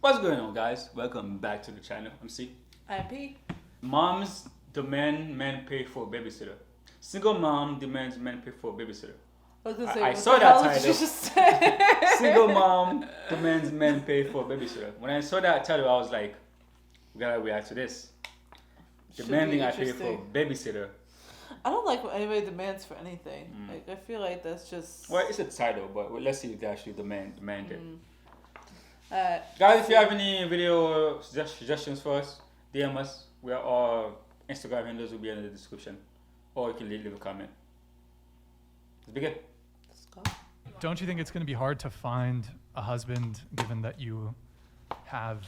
What's going on, guys? Welcome back to the channel. I'm C. I'm P. Moms demand men pay for a babysitter. Single mom demands men pay for a babysitter. I was gonna say, I what saw the that hell did title. you just say? Single mom demands men pay for a babysitter. When I saw that title, I was like, we gotta react to this. Should Demanding be I pay for a interesting. babysitter. I don't like when anybody demands for anything. Like I feel like that's just. Well, it's a title, but let's see if they actually demand it. Alright. Guys, if you have any video suggestions for us, DM us. Our Instagram handles will be in the description. Or you can leave a comment. Let's begin. Let's go. Don't you think it's going to be hard to find a husband given that you have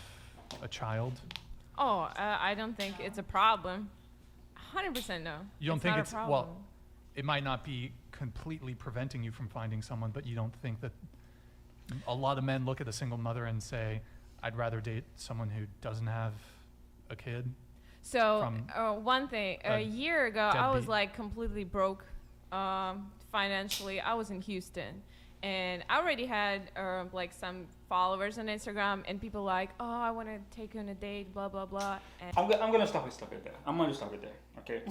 a child? Oh, I don't think it's a problem. 100% no. You don't It's think not a it's, problem. well, it might not be completely preventing you from finding someone, but you don't think that a lot of men look at a single mother and say, I'd rather date someone who doesn't have a kid? So from one thing, a a year ago, I was deadbeat. like completely broke financially. I was in Houston, and I already had like some followers on Instagram, and people like, oh, I want to take you on a date, blah blah blah. And I'm gonna stop it there. I'm gonna stop it there. Okay.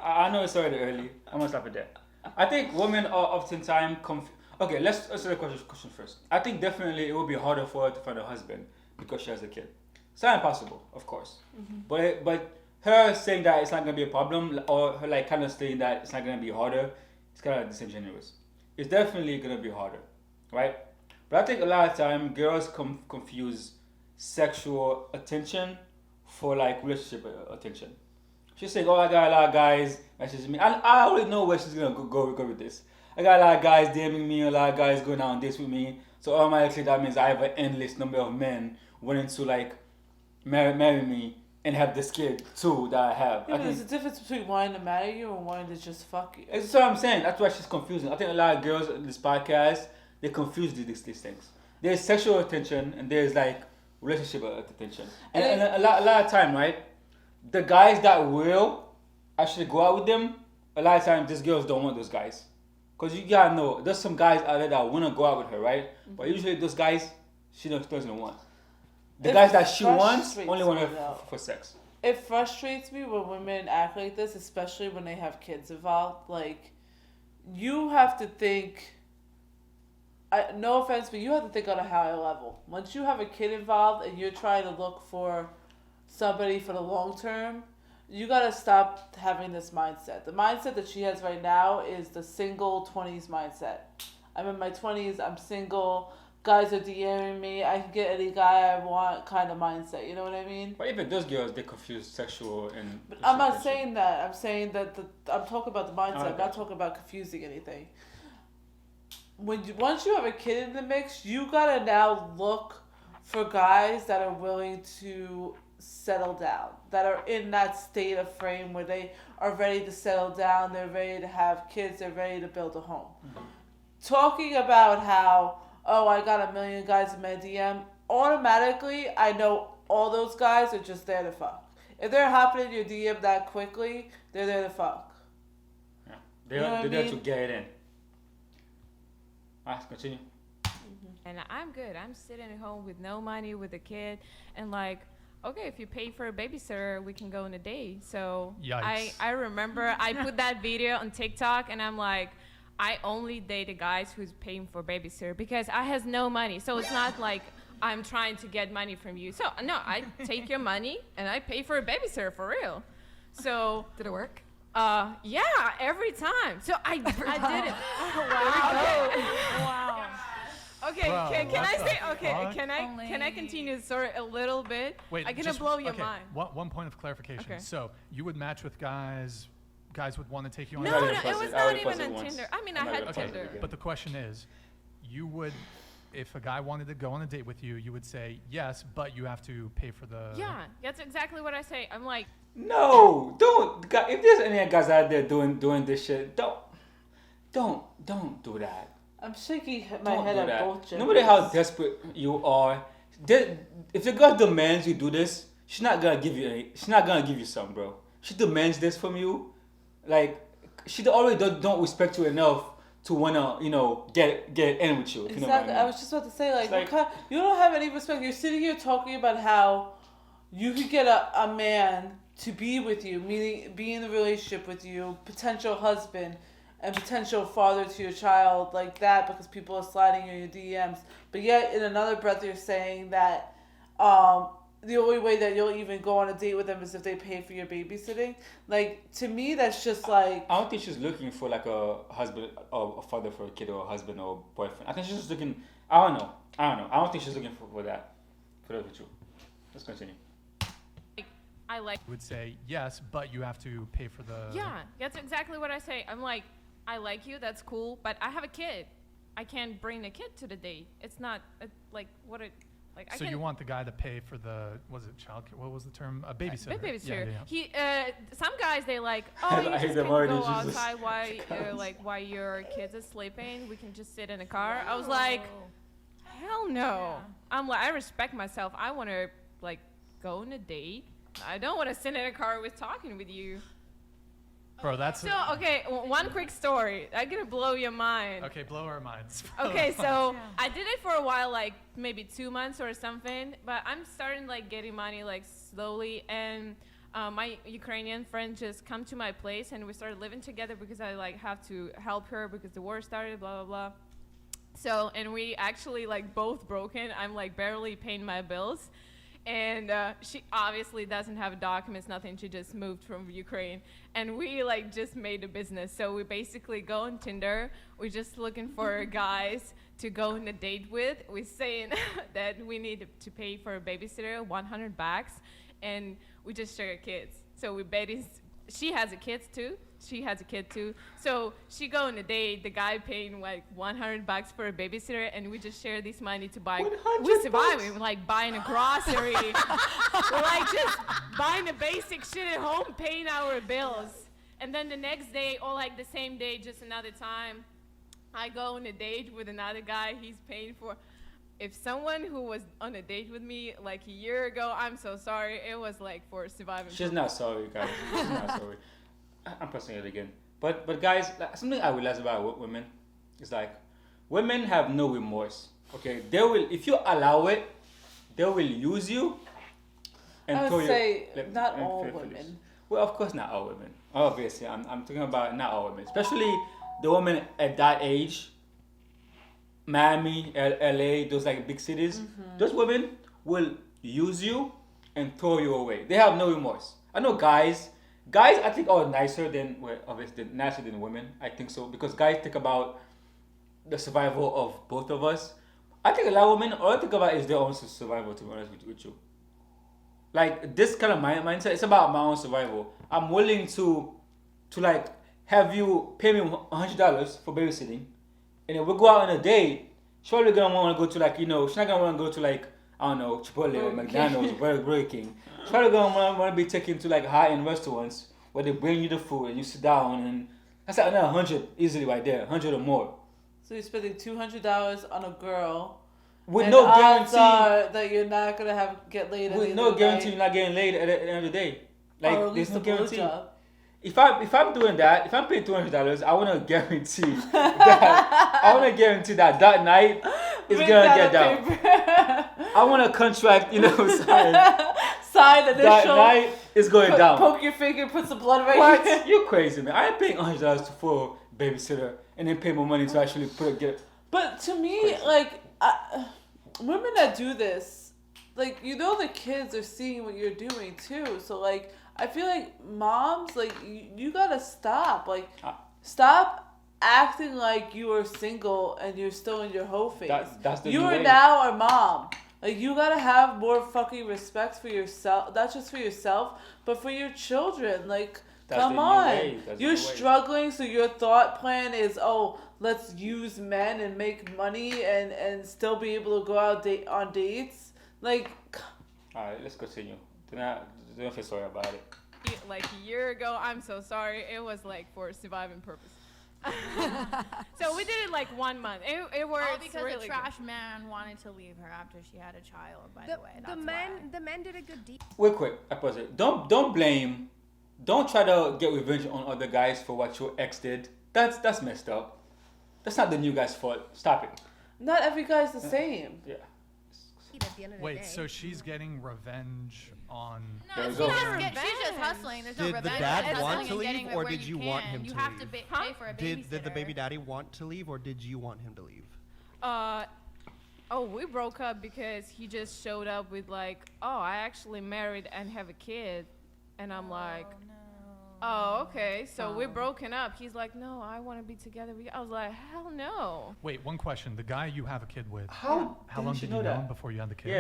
I know it's already early. I'm gonna stop it there. I think women are oftentimes Okay, let's answer the question first. I think definitely it would be harder for her to find a husband because she has a kid. It's not impossible, of course. But her saying that it's not gonna be a problem, or her like kind of saying that it's not gonna be harder, it's kind of disingenuous. It's definitely gonna be harder, right? But I think a lot of time girls confuse sexual attention for like relationship attention. She's saying, "Oh, I got a lot of guys messaging me." I already know where she's gonna go with this. I got a lot of guys DMing me, a lot of guys going out on dates with me. So automatically that means I have an endless number of men wanting to like marry me and have this kid too that I have. Yeah, I but there's a think difference between wanting to marry you and wanting to just fuck you. that's what I'm saying. That's why she's confusing. I think a lot of girls in this podcast they confuse these things. There's sexual attention and there's like relationship attention. And a lot of time, right? The guys that will actually go out with them, a lot of times these girls don't want those guys. Because you gotta know, there's some guys out there that wanna go out with her, right? But usually those guys, she doesn't want. The It guys that she wants frustrates only want her me, though. for sex. It frustrates me when women act like this, especially when they have kids involved. Like, you have to think. No offense, but you have to think on a higher level. Once you have a kid involved and you're trying to look for somebody for the long term, you gotta stop having this mindset. The mindset that she has right now is the single 20s mindset. I'm in my 20s, I'm single, guys are DMing me, I can get any guy I want kind of mindset, you know what I mean? But even those girls, they confuse sexual and. But I'm not attention. saying that. I'm saying that I'm talking about the mindset. Oh, I'm not talking about confusing anything. Once you have a kid in the mix, you gotta now look for guys that are willing to settle down, that are in that state of frame where they are ready to settle down, they're ready to have kids, they're ready to build a home. Talking about how, oh, I got a million guys in my DM, automatically I know all those guys are just there to fuck. If they're hopping in your DM that quickly, they're there to fuck. Yeah. You know what I They're there to mean? get it in. Alright, continue. And I'm good. I'm sitting at home with no money, with a kid, and like, okay, if you pay for a babysitter, we can go on a date. So Yikes. I remember I put that video on TikTok, and I'm like, I only date a guys who's paying for babysitter because I has no money. So it's not like I'm trying to get money from you. So no, I take your money and I pay for a babysitter for real. So Did it work? yeah, every time. So I did it. Wow. Okay, Bro, can I what say the okay? fuck? Can I continue the story a little bit? Wait, I'm gonna just- blow your okay, mind. One point of clarification. Okay. So you would match with guys would want to take you on No, a I no, date. already it paused was it. I not already even paused it on once. Tinder. I mean, I I'm not had gonna pause it Tinder. again. But the question is, you would, if a guy wanted to go on a date with you, you would say yes, but you have to pay for the. Yeah, that's exactly what I say. I'm like, No, don't. If there's any guys out there doing this shit, don't do that. I'm shaking my Don't head do at that. both No matter how genders. desperate you are, if the girl demands you do this, she's not gonna give you any. She's not gonna give you some, bro. She demands this from you, like she already don't respect you enough to wanna, get in with you. If you know what I Exactly. mean. I was just about to say, like, It's you don't have any respect. You're sitting here talking about how you could get a man to be with you, meaning be in a relationship with you, potential husband and potential father to your child, like that, because people are sliding in your DMs. But yet, in another breath, you're saying that the only way that you'll even go on a date with them is if they pay for your babysitting. Like, to me, that's just like... I don't think she's looking for like a husband or a father for a kid or a husband or a boyfriend. I think she's just looking... I don't know. I don't think she's looking for that. For that with you. Let's continue. I like. Would say yes, but you have to pay for the. Yeah, that's exactly what I say. I'm like, I like you, that's cool, but I have a kid. I can't bring the kid to the date. It's not like what it like. So you want the guy to pay for the childcare? What was the term? A babysitter. Babysitter. Yeah. He some guys they like, oh, you I hate just them can already, go Jesus. outside while your kids are sleeping. We can just sit in a car. I was like, hell no. I'm like, I respect myself. I want to like go on a date. I don't want to sit in a car with talking with you. Bro, that's. So, okay, one quick story. I'm going to blow your mind. Okay, blow our minds. Okay, so I did it for a while, like maybe 2 months or something, but I'm starting like getting money like slowly, and my Ukrainian friend just come to my place and we started living together because I like have to help her because the war started, blah, blah, blah. So, and we actually like both broken. I'm like barely paying my bills. And she obviously doesn't have documents, nothing. She just moved from Ukraine. And we like just made a business. So we basically go on Tinder. We're just looking for guys to go on a date with. We're saying that we need to pay for a babysitter, $100. And we just share kids. So we she has a kid too. So she go on a date, the guy paying like $100 for a babysitter, and we just share this money to buy. We're surviving, we're like buying a grocery. We're like just buying the basic shit at home, paying our bills. And then the next day, or like the same day, just another time, I go on a date with another guy he's paying for. If someone who was on a date with me like a year ago, I'm so sorry. It was like for surviving. She's not sorry, guys. She's not sorry. I'm pressing it again. But guys, like, something I realize about women is like women have no remorse. Okay, they will, if you allow it, they will use you. And I throw would say you, not all women. Well, of course, not all women. Obviously, I'm talking about not all women, especially the women at that age. Miami, LA, those like big cities. Mm-hmm. Those women will use you and throw you away. They have no remorse. I know guys. Guys, I think, are nicer than, well, obviously, nicer than women. I think so. Because guys think about the survival of both of us. I think a lot of women, all they think about is their own survival, to be honest with you. Like, this kind of mindset, it's about my own survival. I'm willing to like, have you pay me $100 for babysitting. And if we go out on a date, she's probably going to want to go to, like, she's not going to want to go to, like, I don't know, Chipotle or McDonald's or Burger King. She's probably going to want to be taken to like high-end restaurants where they bring you the food and you sit down, and that's like another 100 easily right there, 100 or more. So you're spending $200 on a girl with no odds guarantee are that you're not gonna get laid. With no guarantee you're not getting laid at the end of the day. Like, or at least there's no a guarantee. blowjob. If I'm doing that, if I'm paying $200, I want to guarantee that that night is gonna get down. I want a contract, sign initial. That night is going down. Poke your finger, put some blood right What? here. You crazy, man? I ain't paying $100 for a babysitter and then pay more money to actually get it. But to me, Crazy. like, women that do this, like, the kids are seeing what you're doing too. So, like, I feel like moms, like, you gotta stop. Like, stop acting like you are single and you're still in your hoe phase. That's the You new are way. now a mom. Like, you gotta have more fucking respect for yourself. Not just for yourself, but for your children. Like, That's come the new on. way. That's the You're new way. struggling, so your thought plan is, oh, let's use men and make money and still be able to go out on dates. Like, Alright, let's continue. Don't feel sorry about it. Like a year ago, I'm so sorry. It was like for surviving purpose. So we did it like 1 month. It worked. All because really a trash man wanted to leave her after she had a child. By the way, that's why. The men did a good deed. Wait, quick. I pause it. Don't blame. Don't try to get revenge on other guys for what your ex did. That's messed up. That's not the new guy's fault. Stop it. Not every guy's the same. Yeah. At the end of the Wait, day. so she's getting revenge on. There No, we she's, go. she's just hustling. There's no Did the revenge. dad It's want hustling to and getting leave, it or where did you want can. him You to have to leave? pay for a babysitter. Did the baby daddy want to leave, or did you want him to leave? We broke up because he just showed up with like, oh, I actually married and have a kid, and I'm like, oh, okay, so we're broken up. He's like, no, I want to be together with you. I was like, hell no. Wait, one question. The guy you have a kid with. How long didn't did you you know know him that? before you had the kid?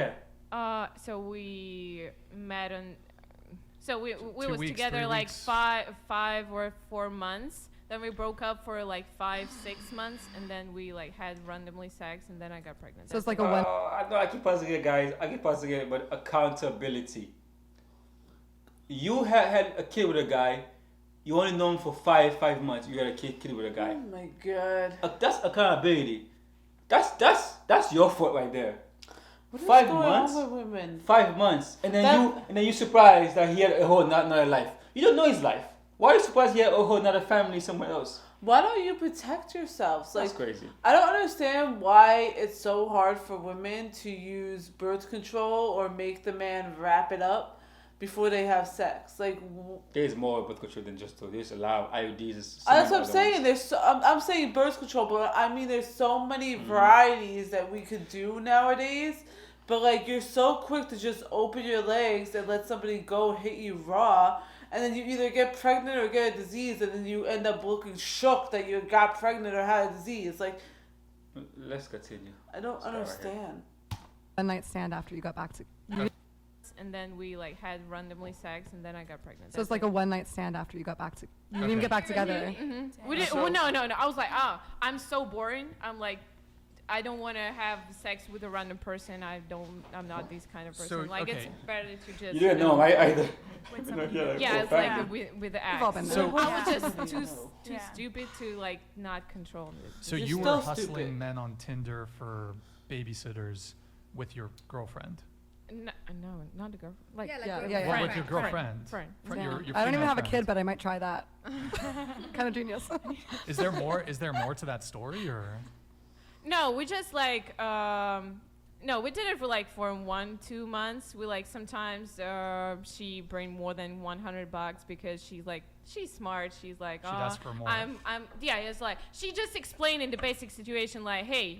Yeah. So we met on. So we 2 was weeks, together 3 like weeks? five or 4 months. Then we broke up for like 5-6 months, and then we like had randomly sex, and then I got pregnant. So it's like a one. I know I keep pausing it, guys. I keep pausing it, but accountability. You had a kid with a guy. You only know him for five months. You had a kid with a guy. Oh my god. That's accountability. That's your fault right there. What is 5 going months? on with women? 5 months, and then you surprised that he had a whole another life. You don't know his life. Why are you surprised he had a whole another family somewhere else? Why don't you protect yourselves? That's Like, crazy. I don't understand why it's so hard for women to use birth control or make the man wrap it up before they have sex. Like, There's more birth control than just two. There's a lot of IUDs. that's what I'm saying. I'm saying birth control, but I mean, there's so many varieties that we could do nowadays. But like, you're so quick to just open your legs and let somebody go hit you raw, and then you either get pregnant or get a disease, and then you end up looking shook that you got pregnant or had a disease. Like, Let's continue. I don't Let's go right understand. One night stand after you got back to. And then we like had randomly sex, and then I got pregnant. So it's like a one night stand after you got back to. You didn't even get back together. We didn't. So- Well, no. I was like, oh, I'm so boring. I'm like, I don't want to have sex with a random person. I'm not this kind of person. So, like, it's okay. better to just. You didn't know him either. With You some know, people. Yeah, it's like with the We've all act. been So- there. I was just Yeah. too Yeah. stupid to like not control it. So You're you were still hustling stupid. men on Tinder for babysitters with your girlfriend. No, not a girl. Like, Yeah, like Yeah, your yeah, yeah. Well, friend. with your girlfriend. friend. Fri- Yeah. your I don't even female have a friend. kid, but I might try that. Kind of genius. Is there more? Is there more to that story, or? No, we just like no, we did it for 1-2 months. We like sometimes she bring more than $100 because she's smart. She's like, She'd ask for more. I'm yeah. It's like she just explained in the basic situation like, hey,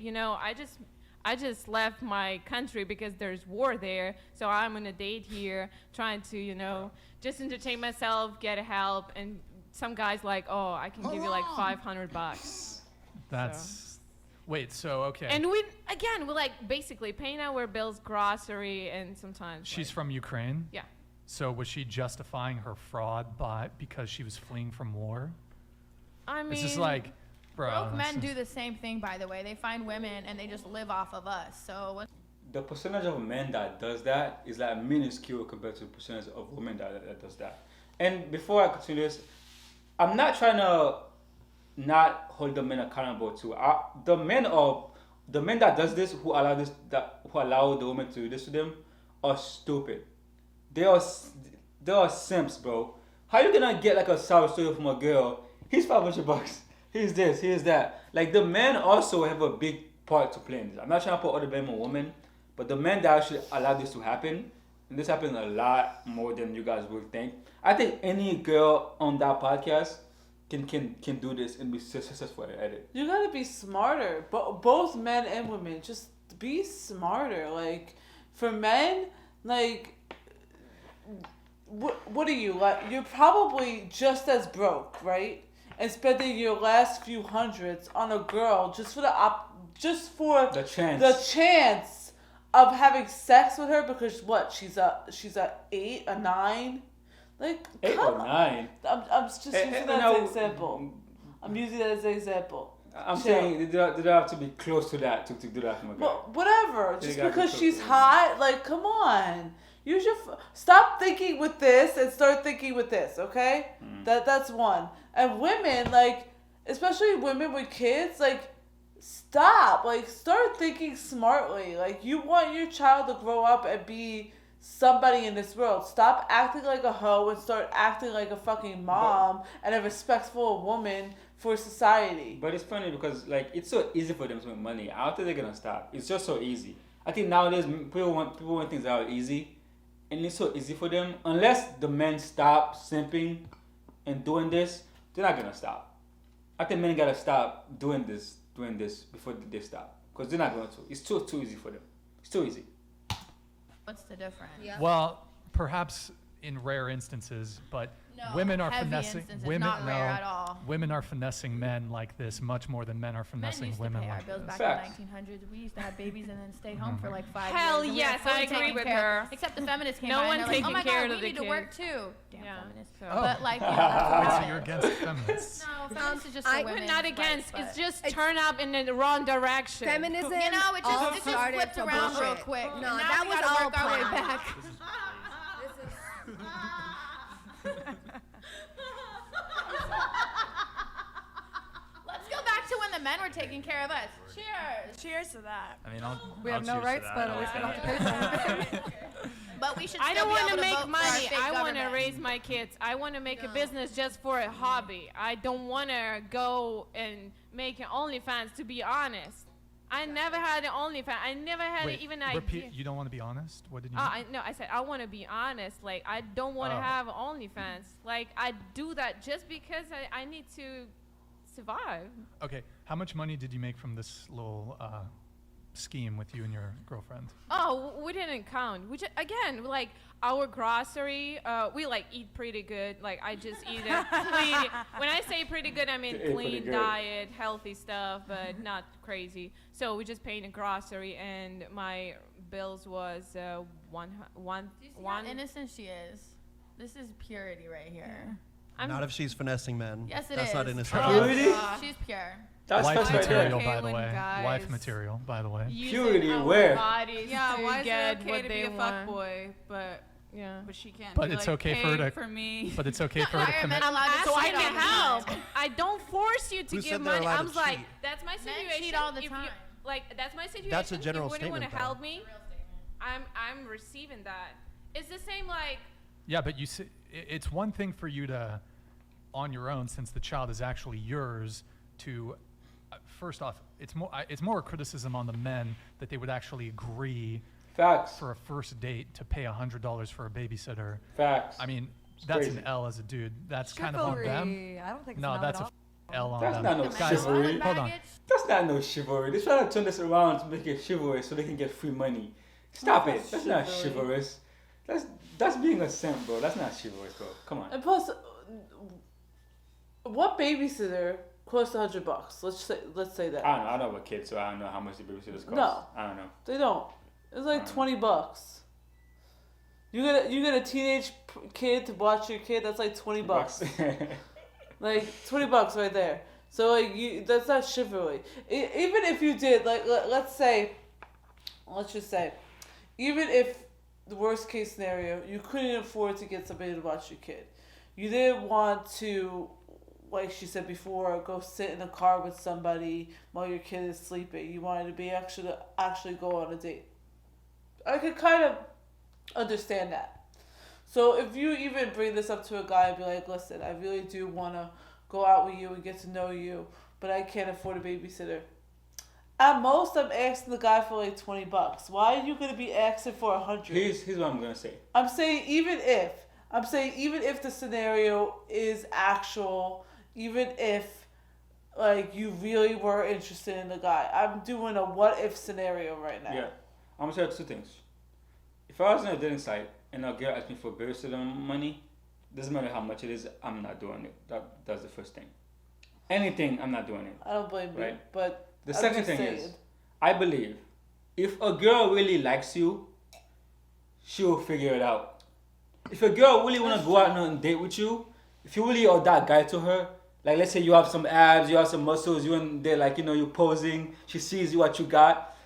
I just left my country because there's war there, so I'm on a date here, trying to just entertain myself, get help, and some guys like, oh, I can give you like $500. That's. Wait. So okay. And we like basically paying our bills, grocery, and sometimes. She's like, from Ukraine. Yeah. So was she justifying her fraud because she was fleeing from war? I mean, It's just like, bro. Broke this men is- do the same thing, by the way. They find women and they just live off of us. So what? The percentage of men that does that is like minuscule compared to the percentage of women that does that. And before I continue this, I'm not trying to not hold the men accountable too. The men that does this who allow the women to do this to them are stupid. They are simps, bro. How you gonna get like a sour story from a girl? He's $500. He's this. He's that. Like the men also have a big part to play in this. I'm not trying to put other blame on women, but the men that actually allow this to happen, and this happens a lot more than you guys would think. I think any girl on that podcast can do this and be successful at it. You gotta be smarter. Both men and women, just be smarter. Like, for men, like, what are you like? You're probably just as broke, right? And spending your last few hundreds on a girl just for The chance. the chance of having sex with her because what? She's a 8, a 9. Like, 8 come or on. 9. I'm just using that as an example. I'm using that as an example. I'm Chill. saying they don't have to be close to that to do that from a guy. Well, whatever. They Just gotta be because close she's to it. hot, like, come on. Use your stop thinking with this and start thinking with this. Okay, that's one. And women, like, especially women with kids, like, stop. Like, start thinking smartly. Like, you want your child to grow up and be somebody in this world. Stop acting like a hoe and start acting like a fucking mom and a respectful woman for society. But it's funny because like it's so easy for them to make money. I don't think they're gonna stop. It's just so easy. I think nowadays people want things that are easy, and it's so easy for them. Unless the men stop simping and doing this, they're not gonna stop. I think men gotta stop doing this before they stop, because they're not going to. It's too easy for them. It's too easy. What's the difference? Yeah. Well, perhaps in rare instances, but No, women are heavy finessing instances, women. not No, rare at all. women are finessing men like this much more than men are Men finessing used to women pay our like bills this. back Facts. in the 1900s. We used to have babies and then stay home for like 5 Hell years. and we yes, were fully I agree taken with care of. her. Except the feminists came No by one and they're like, taking oh my care God, of we the need to work kids. too. Damn Yeah. feminists. Oh. But like, Wait, yeah. so you're against feminists? No, feminists is just for I- women. We're not against. But It's just It's- turn up in the wrong direction. Feminism you know, it all just started flipped for around real bullshit. quick. No, and now that we was gotta all work our way planned. back. Let's go back to when the men were taking care of us. Cheers. Cheers to that. I mean, We I'll have no choose rights, to but that. at least we don't have to pay for it. But we should I still don't be want able to to make vote for our money. fake I want to government. raise my kids. I want to make a No. business just for a hobby. I don't want to go and make an OnlyFans, to be honest. I never had an OnlyFans. I never had Wait, even an repeat. idea. You don't want to be honest? What did you? I said I want to be honest. Like, I don't want to Oh. have OnlyFans. Like, I do that just because I need to survive. Okay. How much money did you make from this little scheme with you and your girlfriend? Oh, we didn't count. We just, again, like our grocery, we like eat pretty good. Like I just eat it. When I say pretty good, I mean You ate pretty clean good. diet, healthy stuff, but not crazy. So we just paying the grocery, and my bills was Do you see how innocent she is? This is purity right here. Not if she's finessing men. Yes, it That's is. not innocent. Oh, Purity? She's pure. That's Wife right there. material, okay by the when way. guys Wife material, by the way. using Purity, our where? bodies Yeah, to why is get it okay what to they be a want. fuckboy, but Yeah. she can't But be it's like, okay pay for her to- for me. But it's okay for her Why to are men commit. allowed to So I cheat all can the help. time? I don't force you to Who give said they're money. allowed I'm to like, cheat? that's my Men situation. cheat all the If you- time. like that's my situation. That's a general if you really want statement, to though. help me, I'm receiving that. It's the same like Yeah, but you see, it's one thing for you to, on your own, since the child is actually yours, to, first off, it's more a criticism on the men that they would actually agree Facts. for a first date to pay $100 for a babysitter. Facts. I mean, It's that's crazy. an L as a dude. That's kind of on them. Chivalry. I don't think it's No, an that's at a all. L on That's them. not no The men Guys, chivalry. with hold on. baggage? That's not no chivalry. They're trying to turn this around to make it chivalrous so they can get free money. Stop That's it. That's not chivalry. chivalrous. That's being a simp, bro. That's not chivalrous, bro. Come on. And plus, what babysitter costs $100? Let's say that. I don't know. I don't have a kid, so I don't know how much the babysitters cost. No. I don't know. They don't. It's like $20. You get a teenage kid to watch your kid. That's like $20. Like $20 right there. So like that's not chivalry. Even if you did, like let's just say, even if the worst case scenario, you couldn't afford to get somebody to watch your kid, you didn't want to, like she said before, go sit in a car with somebody while your kid is sleeping. You wanted to be actually go on a date. I could kind of understand that. So if you even bring this up to a guy and be like, listen, I really do want to go out with you and get to know you, but I can't afford a babysitter. At most, I'm asking the guy for like $20. Why are you gonna be asking for $100? Here's what I'm gonna say. I'm saying even if the scenario is actual, even if like you really were interested in the guy, I'm doing a what if scenario right now. Yeah. I'm gonna say two things. If I was on a dating site and a girl asked me for babysitter money, doesn't matter how much it is, I'm not doing it. That's the first thing. Anything, I'm not doing it. I don't blame you, Right. but The I'm second just thing saying. is, I believe if a girl really likes you, she'll figure it out. If a girl really wanna go out on a date with you, if you really are that guy to her, like let's say you have some abs, you have some muscles, you and there like you're posing, she sees you what you got.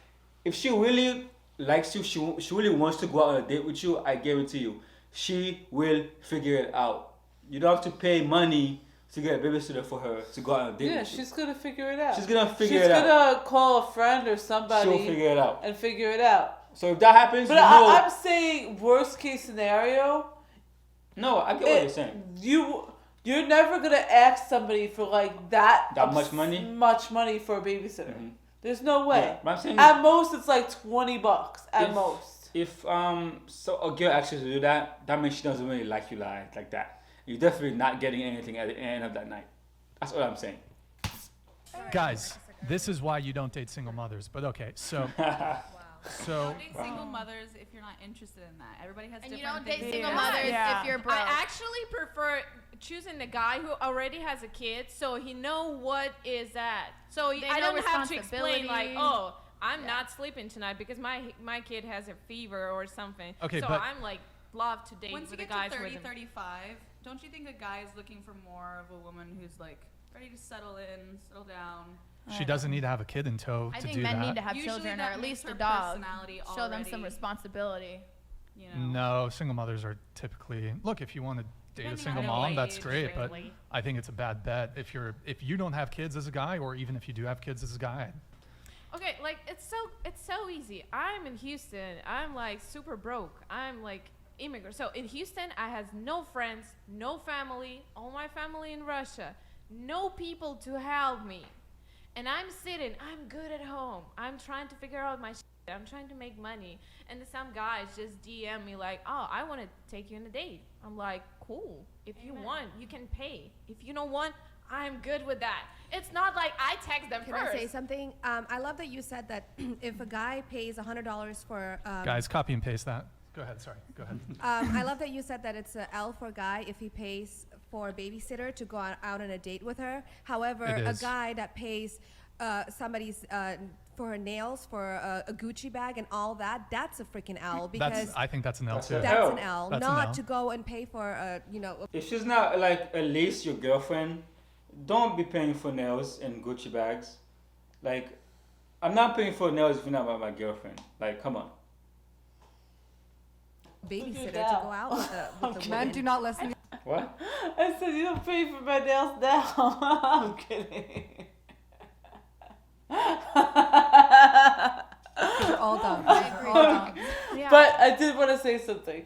If she really likes you, she really wants to go out on a date with you, I guarantee you, she will figure it out. You don't have to pay money to get a babysitter for her to go out on a date Yeah, with you. she's gonna figure it out. She's gonna figure She's it out. gonna call a friend or She'll somebody figure it out. and figure it out. So if that happens, But you know. I'm saying worst case scenario. No, I get what you're saying. You're never gonna ask somebody for like that much money? Much money for a babysitter. Mhm. There's no way. Yeah, but I'm saying At most, it's like $20 at most. If so a girl actually to do that, that means she doesn't really like you like that. You're definitely not getting anything at the end of that night. That's all I'm saying. Guys, this is why you don't date single mothers. But okay, so so Don't date single mothers if you're not interested in that. Everybody has And different you don't date things. single Yeah. mothers Yeah. if you're broke. I actually prefer choosing the guy who already has a kid, so he know what is that. So They I know don't have to explain like, responsibility. oh, I'm Yeah. not sleeping tonight because my kid has a fever or something. Okay, so but- I'm like love to date Once you with the get guys to 30, with him. 35, don't you think a guy is looking for more of a woman who's like ready to settle in, settle down? she doesn't need to have a kid in tow I to think do men that. need to have Usually children or that at makes least her a dog. personality Show them some already, responsibility. You know. No, single mothers are typically look. If you want to date a Depending single on mom, the that's age, great. But really. I think it's a bad bet if you don't have kids as a guy, or even if you do have kids as a guy. Okay, like it's so easy. I'm in Houston. I'm like super broke. I'm like immigrant. So in Houston, I has no friends, no family. All my family in Russia. No people to help me. And I'm sitting. I'm good at home. I'm trying to figure out my shit. I'm trying to make money. And then some guys just DM me like, "Oh, I want to take you on a date." I'm like, "Cool. If you want, you can pay. If you don't want, I'm good with that." It's not like I text them Can first. I say something? I love that you said that if a guy pays $100 for Guys, copy and paste that. Go ahead. Sorry. Go ahead. I love that you said that it's an L for a guy if he pays for a babysitter to go out on a date with her. However, It a is. guy that pays somebody's for her nails, for a Gucci bag and all that, that's a freaking L because I think that's an L That's too. a- that's L. an L. That's an Not L. to go and pay for If she's not like at least your girlfriend, don't be paying for nails and Gucci bags. Like, I'm not paying for nails if you're not my girlfriend. Like, come on. babysitter to down. go out with the Okay. men. Do not listen. What? I said you don't pay for my nails now. I'm kidding. You're all dumb. I You're agree. all dumb. Yeah. But I did want to say something.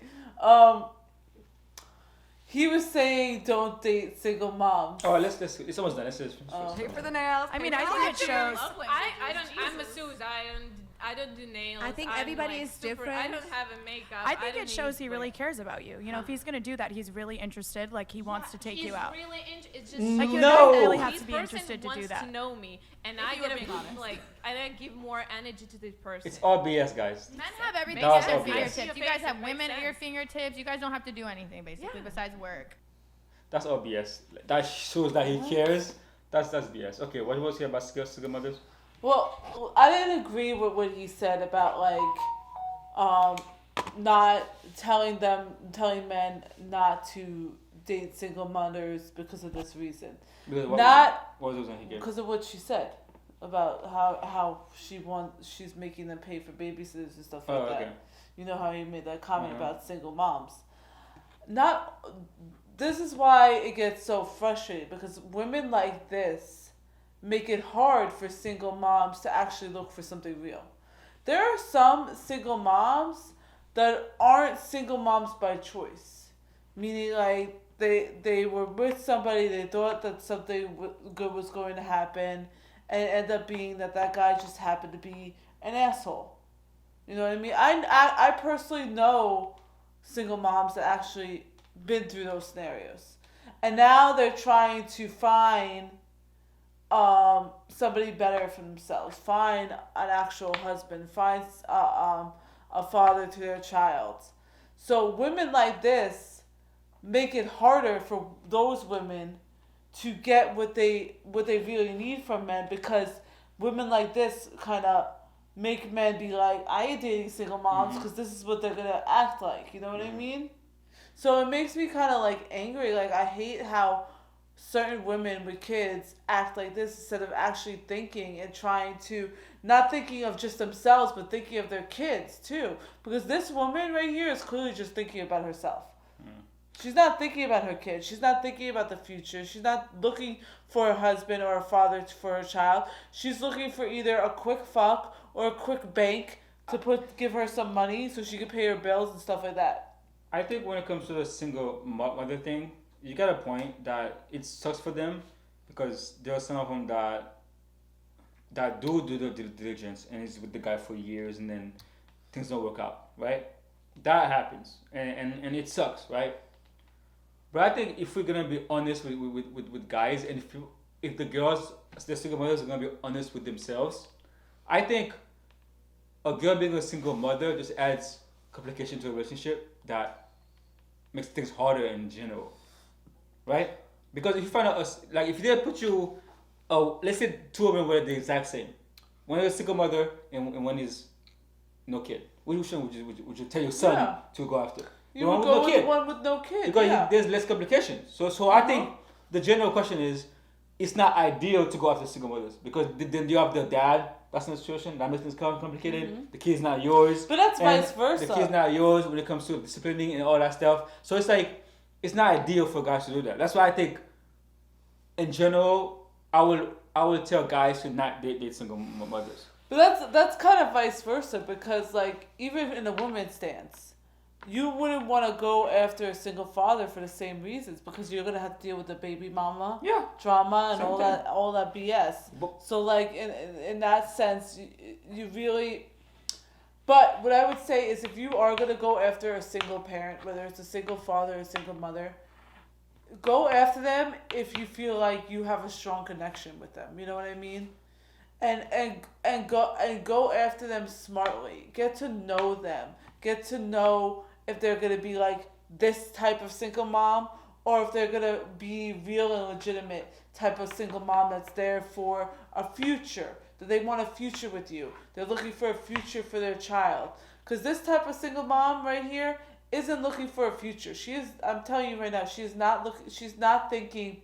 He was saying don't date single moms. Oh, it's almost done. Let's just finish. Oh. Pay for the nails. I mean, pay I for think the it nails. shows. I don't. I'm a Suze. I don't do nails. I think I'm everybody like is super, I different. don't have a makeup. I think don't it shows need, he really like- cares about you. You know, if he's gonna do that, he's really interested. Like he wants to take He's you out. Really it's just Like you No. don't really have this to be person interested to wants do that. to know me, and If I you were gotta being honest. like I gotta give more energy to this person. It's all BS, guys. Men have everything That was at their obvious. fingertips. You Makes guys have sense. women at your Makes fingertips. You guys don't have to do anything basically Yeah. besides work. That's all BS. That shows that he cares. That's BS. Okay, what was he about single mothers? Well, I didn't agree with what he said about not telling men not to date single mothers because of this reason. Because what was the reason he gave? Because of what she said about how she's making them pay for babysitters and stuff like Oh, that. okay. You know how he made that comment Mhm. about single moms. This is why it gets so frustrating because women like this make it hard for single moms to actually look for something real. There are some single moms that aren't single moms by choice, meaning like they were with somebody, they thought that something good was going to happen, and it ended up being that guy just happened to be an asshole. You know what I mean? I personally know single moms that actually been through those scenarios, and now they're trying to find somebody better for themselves, find an actual husband, find a father to their child. So women like this make it harder for those women to get what they really need from men, because women like this kind of make men be like, I ain't dating single moms because this is what they're gonna act like. You know what I mean? So it makes me kind of like angry. Like I hate how certain women with kids act like this instead of actually thinking and trying to, not thinking of just themselves but thinking of their kids too, because this woman right here is clearly just thinking about herself. She's not thinking about her kids. She's not thinking about the future. She's not looking for a husband or a father for her child. She's looking for either a quick fuck or a quick bank to give her some money so she can pay her bills and stuff like that. I think when it comes to the single mother thing, you got a point that it sucks for them because there are some of them that do the due diligence and is with the guy for years and then things don't work out, right? That happens and it sucks, right? But I think if we're gonna be honest with guys and if the girls, the single mothers are gonna be honest with themselves, I think a girl being a single mother just adds complication to a relationship that makes things harder in general, right? Because if you find out, like if they put you, let's say two women were the exact same, one is a single mother and one is no kid. Which one would you tell your son to go after? You would go with the one with no kid. Because there's less complications. So I think the general question is, it's not ideal to go after single mothers because then you have the dad that's in the situation that makes things complicated. The kid's not yours. But that's vice versa. The kid's not yours when it comes to disciplining and all that stuff. So it's like it's not ideal for guys to do that. That's why I think, in general, I would tell guys to not date single mothers. But that's kind of vice versa because like even in a woman's stance, you wouldn't want to go after a single father for the same reasons because you're gonna have to deal with the baby mama drama and all that BS. So like in that sense, you really. But what I would say is if you are gonna go after a single parent, whether it's a single father or a single mother, go after them if you feel like you have a strong connection with them. You know what I mean? And go after them smartly. Get to know them. Get to know if they're gonna be like this type of single mom or if they're gonna be real and legitimate type of single mom that's there for a future. That they want a future with you. They're looking for a future for their child. Because this type of single mom right here isn't looking for a future. She is. I'm telling you right now. She's not thinking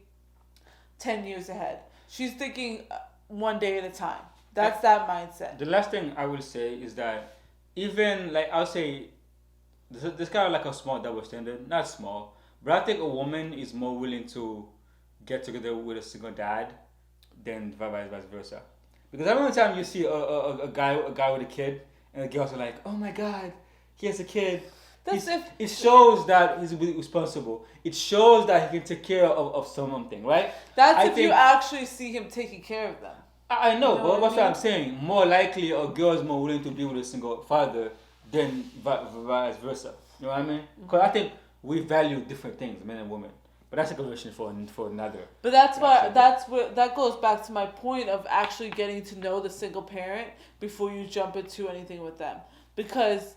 10 years ahead. She's thinking one day at a time. That's that mindset. The last thing I will say is that even like I'll say this kind of like a small double standard, not small, but I think a woman is more willing to get together with a single dad than vice versa. Because every time you see a guy with a kid and the girls are like, oh my god, he has a kid. It shows that he's responsible. It shows that he can take care of something, right? That's if you actually see him taking care of them. I know, but that's what I'm saying. More likely, a girl is more willing to be with a single father than vice versa. You know what I mean? Because I think we value different things, men and women. But that's a conversation for another. But that goes back to my point of actually getting to know the single parent before you jump into anything with them. Because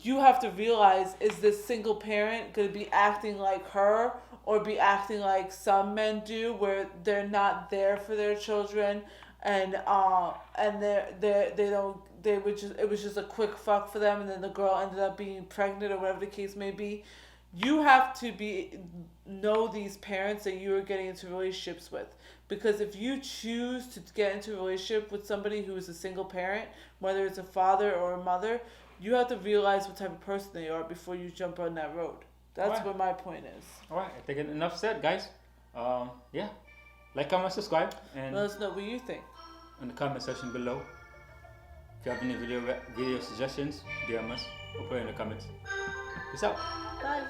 you have to realize, is this single parent going to be acting like her or be acting like some men do where they're not there for their children and it was just a quick fuck for them and then the girl ended up being pregnant or whatever the case may be. You have to know these parents that you are getting into relationships with. Because if you choose to get into a relationship with somebody who is a single parent, whether it's a father or a mother, you have to realize what type of person they are before you jump on that road. That's what my point is. Alright, I think enough said, guys. Yeah. Like, comment, subscribe, and let us know what you think in the comment section below. If you have any video suggestions, DM us or put it in the comments. Peace out. Bye.